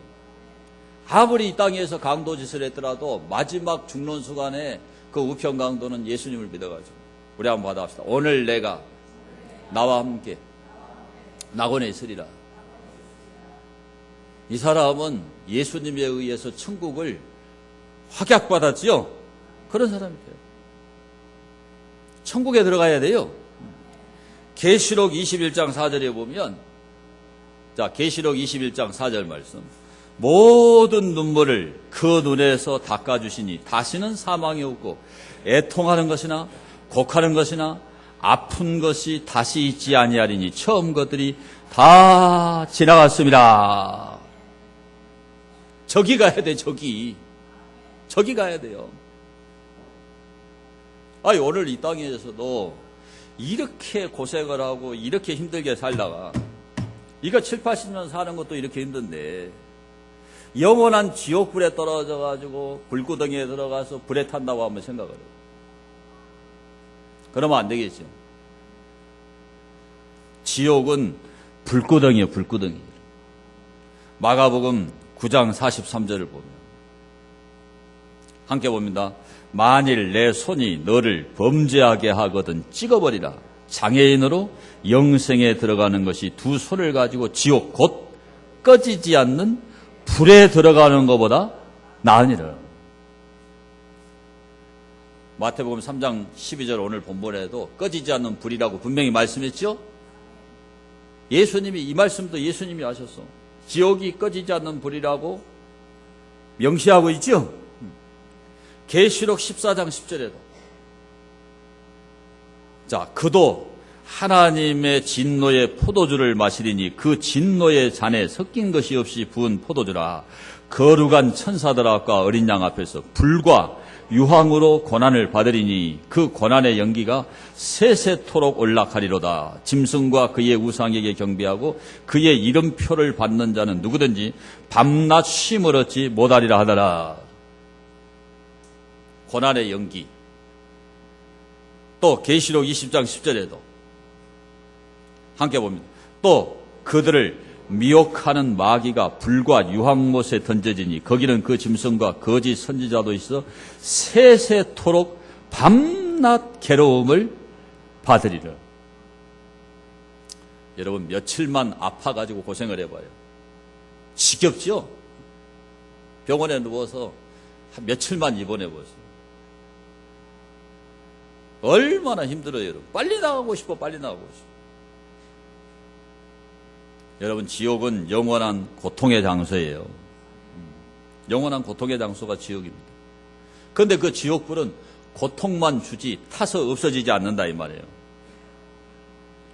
아무리 이 땅에서 강도짓을 했더라도 마지막 죽는 순간에 그 우편 강도는 예수님을 믿어가지고 우리 한번 받아봅시다. 오늘 내가 나와 함께 낙원에 있으리라. 이 사람은 예수님에 의해서 천국을 확약받았지요. 그런 사람이 돼요. 천국에 들어가야 돼요. 계시록 21장 4절에 보면, 자, 계시록 21장 4절 말씀. 모든 눈물을 그 눈에서 닦아주시니 다시는 사망이 없고 애통하는 것이나 곡하는 것이나 아픈 것이 다시 있지 아니하리니 처음 것들이 다 지나갔습니다. 저기 가야 돼, 저기. 저기 가야 돼요. 아니, 오늘 이 땅에서도 이렇게 고생을 하고 이렇게 힘들게 살다가 이거 7, 80년 사는 것도 이렇게 힘든데 영원한 지옥불에 떨어져가지고 불구덩이에 들어가서 불에 탄다고 한번 생각을 해요. 그러면 안 되겠죠. 지옥은 불구덩이에요, 불구덩이. 마가복음 9장 43절을 보면 함께 봅니다. 만일 내 손이 너를 범죄하게 하거든 찍어버리라. 장애인으로 영생에 들어가는 것이 두 손을 가지고 지옥 곧 꺼지지 않는 불에 들어가는 것보다 나으니라. 마태복음 3장 12절 오늘 본문에도 꺼지지 않는 불이라고 분명히 말씀했죠. 예수님이 이 말씀도 예수님이 하셨어. 지옥이 꺼지지 않는 불이라고 명시하고 있죠. 계시록 14장 10절에도 자, 그도 하나님의 진노의 포도주를 마시리니 그 진노의 잔에 섞인 것이 없이 부은 포도주라. 거룩한 천사들과 어린 양 앞에서 불과 유황으로 고난을 받으리니 그 고난의 연기가 세세토록 올라가리로다. 짐승과 그의 우상에게 경배하고 그의 이름표를 받는 자는 누구든지 밤낮 쉼을 얻지 못하리라 하더라. 고난의 연기. 또 계시록 20장 10절에도 함께 봅니다. 또 그들을 미혹하는 마귀가 불과 유황못에 던져지니 거기는 그 짐승과 거짓 선지자도 있어 세세토록 밤낮 괴로움을 받으리라. 여러분 며칠만 아파가지고 고생을 해봐요. 지겹죠? 병원에 누워서 한 며칠만 입원해보세요. 얼마나 힘들어요, 여러분. 빨리 나가고 싶어, 빨리 나가고 싶어. 여러분, 지옥은 영원한 고통의 장소예요. 영원한 고통의 장소가 지옥입니다. 그런데 그 지옥불은 고통만 주지 타서 없어지지 않는다 이 말이에요.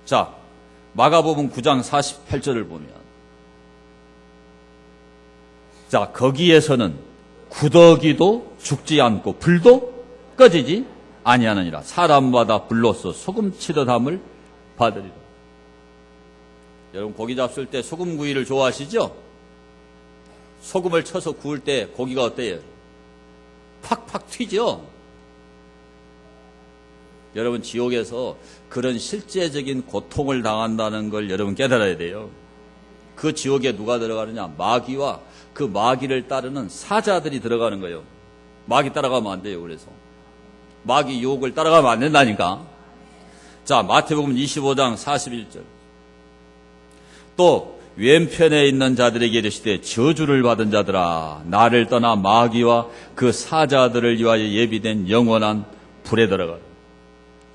자, 마가복음 9장 48절을 보면, 자, 거기에서는 구더기도 죽지 않고 불도 꺼지지 아니하느니라. 사람마다 불로써 소금 치듯 함을 받으리라. 여러분, 고기 잡술 때 소금 구이를 좋아하시죠? 소금을 쳐서 구울 때 고기가 어때요? 팍팍 튀죠? 여러분, 지옥에서 그런 실제적인 고통을 당한다는 걸 여러분 깨달아야 돼요. 그 지옥에 누가 들어가느냐? 마귀와 그 마귀를 따르는 사자들이 들어가는 거예요. 마귀 따라가면 안 돼요. 그래서 마귀 유혹을 따라가면 안 된다니까. 자, 마태복음 25장 41절. 또 왼편에 있는 자들에게 이르시되 저주를 받은 자들아, 나를 떠나 마귀와 그 사자들을 위하여 예비된 영원한 불에 들어가라.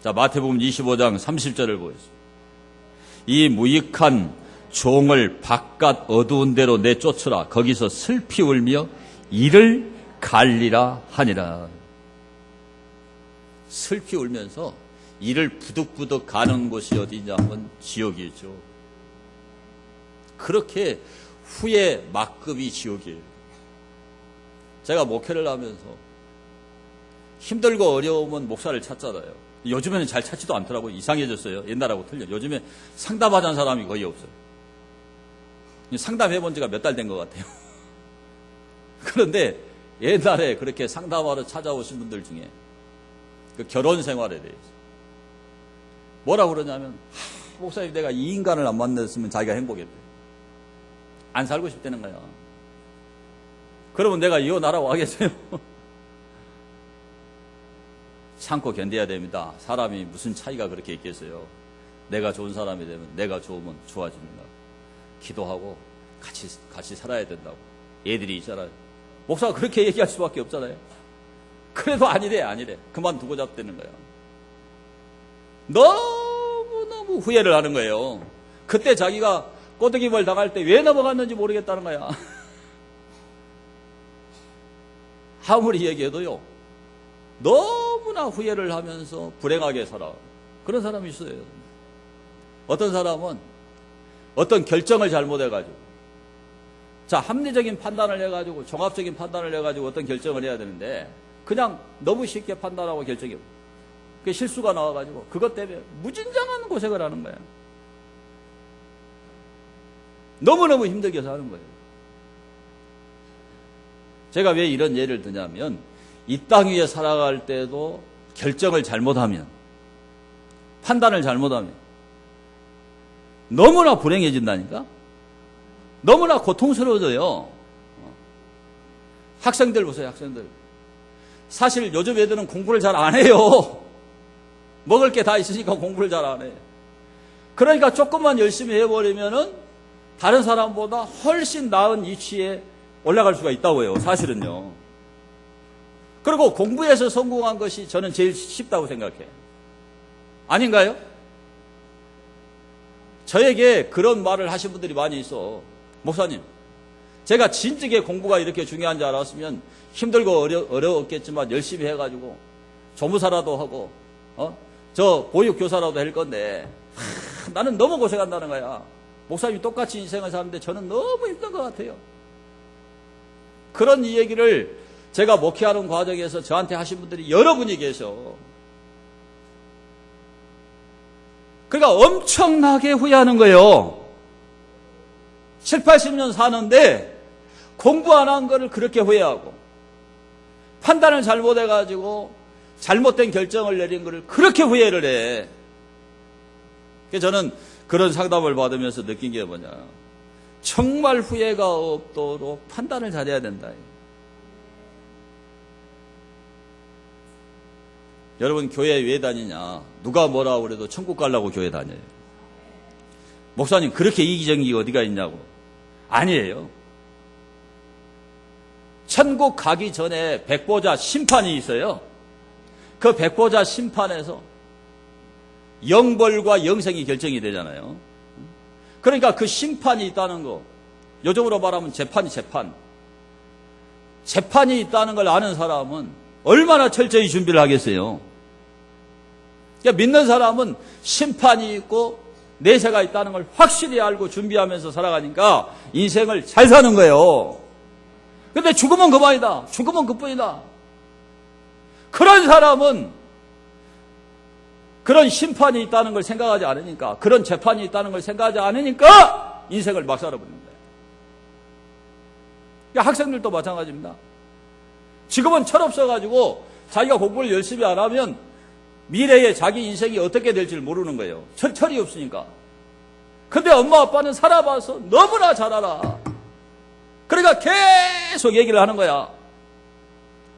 자, 마태복음 25장 30절을 보겠습니다. 이 무익한 종을 바깥 어두운 데로 내쫓으라. 거기서 슬피 울며 이를 갈리라 하니라. 슬피 울면서 이를 부득부득 가는 곳이 어디냐면 지옥이죠. 그렇게 후에 막급이 지옥이에요. 제가 목회를 하면서 힘들고 어려우면 목사를 찾잖아요. 요즘에는 잘 찾지도 않더라고요. 이상해졌어요. 옛날하고 틀려. 요즘에 상담하자는 사람이 거의 없어요. 상담해본 지가 몇 달 된 것 같아요. 그런데 옛날에 그렇게 상담하러 찾아오신 분들 중에 그 결혼 생활에 대해서 뭐라고 그러냐면, 목사님, 내가 이 인간을 안 만났으면 자기가 행복했대. 안 살고 싶다는 거야. 그러면 내가 이혼하라고 하겠어요? 참고 견뎌야 됩니다. 사람이 무슨 차이가 그렇게 있겠어요. 내가 좋은 사람이 되면 내가 좋으면 좋아집니다. 기도하고 같이 살아야 된다고. 애들이 있잖아요. 목사가 그렇게 얘기할 수밖에 없잖아요. 그래도 아니래. 그만두고 잡다는 거야. 너무너무 후회를 하는 거예요. 그때 자기가 꼬드김을 당할 때 왜 넘어갔는지 모르겠다는 거야. 아무리 얘기해도요, 너무나 후회를 하면서 불행하게 살아. 그런 사람이 있어요. 어떤 사람은 어떤 결정을 잘못해가지고, 자, 합리적인 판단을 해가지고, 종합적인 판단을 해가지고 어떤 결정을 해야 되는데, 그냥 너무 쉽게 판단하고 결정해요. 그 실수가 나와가지고, 그것 때문에 무진장한 고생을 하는 거예요. 너무너무 힘들게 사는 거예요. 제가 왜 이런 예를 드냐면, 이 땅 위에 살아갈 때도 결정을 잘못하면, 판단을 잘못하면 너무나 불행해진다니까? 너무나 고통스러워져요. 학생들 보세요, 학생들. 사실 요즘 애들은 공부를 잘 안 해요. 먹을 게 다 있으니까 공부를 잘 안 해. 그러니까 조금만 열심히 해버리면은 다른 사람보다 훨씬 나은 위치에 올라갈 수가 있다고요, 사실은요. 그리고 공부에서 성공한 것이 저는 제일 쉽다고 생각해. 아닌가요? 저에게 그런 말을 하신 분들이 많이 있어. 목사님, 제가 진즉에 공부가 이렇게 중요한지 알았으면 힘들고 어려웠겠지만 열심히 해가지고 조무사라도 하고 저 보육교사라도 할 건데 나는 너무 고생한다는 거야. 목사님이 똑같이 인생을 사는데 저는 너무 힘든 것 같아요. 그런 이 얘기를 제가 목회하는 과정에서 저한테 하신 분들이 여러분이 계셔. 그러니까 엄청나게 후회하는 거예요. 7, 80년 사는데 공부 안 한 거를 그렇게 후회하고, 판단을 잘못해가지고 잘못된 결정을 내린 거를 그렇게 후회를 해. 그래서 저는 그런 상담을 받으면서 느낀 게 뭐냐, 정말 후회가 없도록 판단을 잘해야 된다. 여러분, 교회 왜 다니냐? 누가 뭐라고 그래도 천국 가려고 교회 다녀요. 목사님, 그렇게 이기적인 게 어디가 있냐고. 아니에요. 천국 가기 전에 백보자 심판이 있어요. 그 백보자 심판에서 영벌과 영생이 결정이 되잖아요. 그러니까 그 심판이 있다는 거, 요즘으로 말하면 재판이 있다는 걸 아는 사람은 얼마나 철저히 준비를 하겠어요. 그러니까 믿는 사람은 심판이 있고 내세가 있다는 걸 확실히 알고 준비하면서 살아가니까 인생을 잘 사는 거예요. 근데 죽으면 그만이다. 죽으면 그뿐이다. 그런 사람은 그런 심판이 있다는 걸 생각하지 않으니까, 그런 재판이 있다는 걸 생각하지 않으니까 인생을 막 살아버립니다. 그러니까 학생들도 마찬가지입니다. 지금은 철없어가지고 자기가 공부를 열심히 안 하면 미래에 자기 인생이 어떻게 될지를 모르는 거예요. 철이 없으니까. 근데 엄마 아빠는 살아봐서 너무나 잘 알아. 그러니까 계속 얘기를 하는 거야.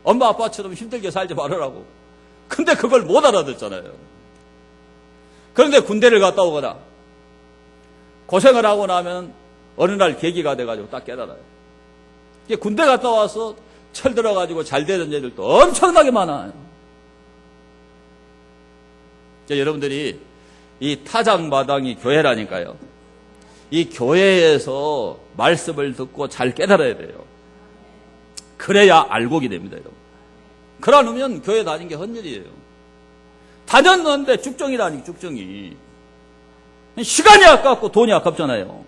엄마 아빠처럼 힘들게 살지 말으라고. 근데 그걸 못 알아듣잖아요. 그런데 군대를 갔다 오거나 고생을 하고 나면 어느 날 계기가 돼가지고 딱 깨달아요. 군대 갔다 와서 철 들어가지고 잘 되는 애들도 엄청나게 많아요. 여러분들이 이 타작마당이 교회라니까요. 이 교회에서 말씀을 듣고 잘 깨달아야 돼요. 그래야 알곡이 됩니다, 여러분. 그러면 교회 다닌 게 헛일이에요. 다녔는데 쭉정이라니, 쭉정이. 시간이 아깝고 돈이 아깝잖아요.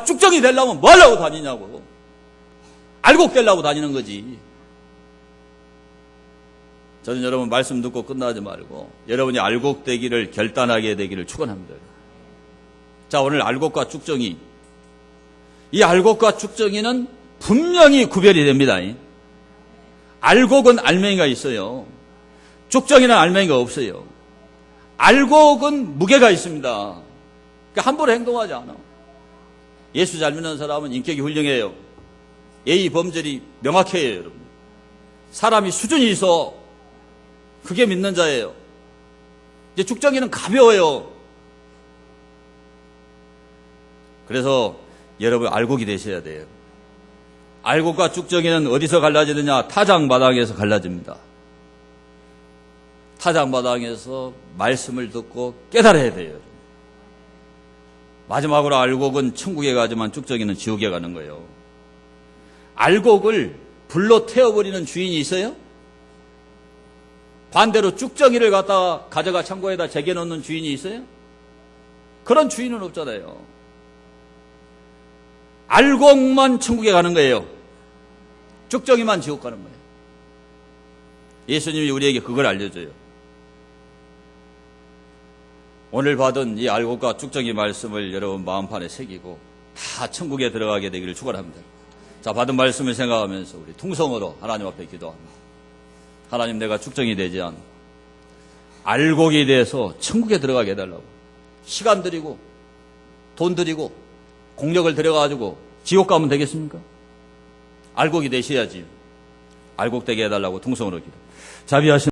쭉정이 되려면 뭐 하려고 다니냐고. 알곡 되려고 다니는 거지. 저는 여러분 말씀 듣고 끝나지 말고 여러분이 알곡 되기를 결단하게 되기를 축원합니다. 자, 오늘 알곡과 쭉정이, 이 알곡과 쭉정이는 분명히 구별이 됩니다. 알곡은 알맹이가 있어요. 쭉정이는 알맹이가 없어요. 알곡은 무게가 있습니다. 그러니까 함부로 행동하지 않아. 예수 잘 믿는 사람은 인격이 훌륭해요. 예의 범절이 명확해요, 여러분. 사람이 수준이 있어. 그게 믿는 자예요. 이제 쭉정이는 가벼워요. 그래서 여러분 알곡이 되셔야 돼요. 알곡과 쭉정이는 어디서 갈라지느냐? 타작마당에서 갈라집니다. 타작마당에서 말씀을 듣고 깨달아야 돼요. 마지막으로 알곡은 천국에 가지만 쭉정이는 지옥에 가는 거예요. 알곡을 불로 태워버리는 주인이 있어요? 반대로 쭉정이를 갖다가 가져가 창고에다 재겨놓는 주인이 있어요? 그런 주인은 없잖아요. 알곡만 천국에 가는 거예요. 쭉정이만 지옥 가는 거예요. 예수님이 우리에게 그걸 알려줘요. 오늘 받은 이 알곡과 쭉정이 말씀을 여러분 마음판에 새기고 다 천국에 들어가게 되기를 축원합니다. 자, 받은 말씀을 생각하면서 우리 통성으로 하나님 앞에 기도합니다. 하나님, 내가 쭉정이 되지 않고 알곡이 돼서 천국에 들어가게 해달라고. 시간 들이고 돈 들이고 공력을 들여가지고 지옥 가면 되겠습니까? 알곡이 되셔야지. 알곡 되게 해달라고 통성으로 기도. 자비하신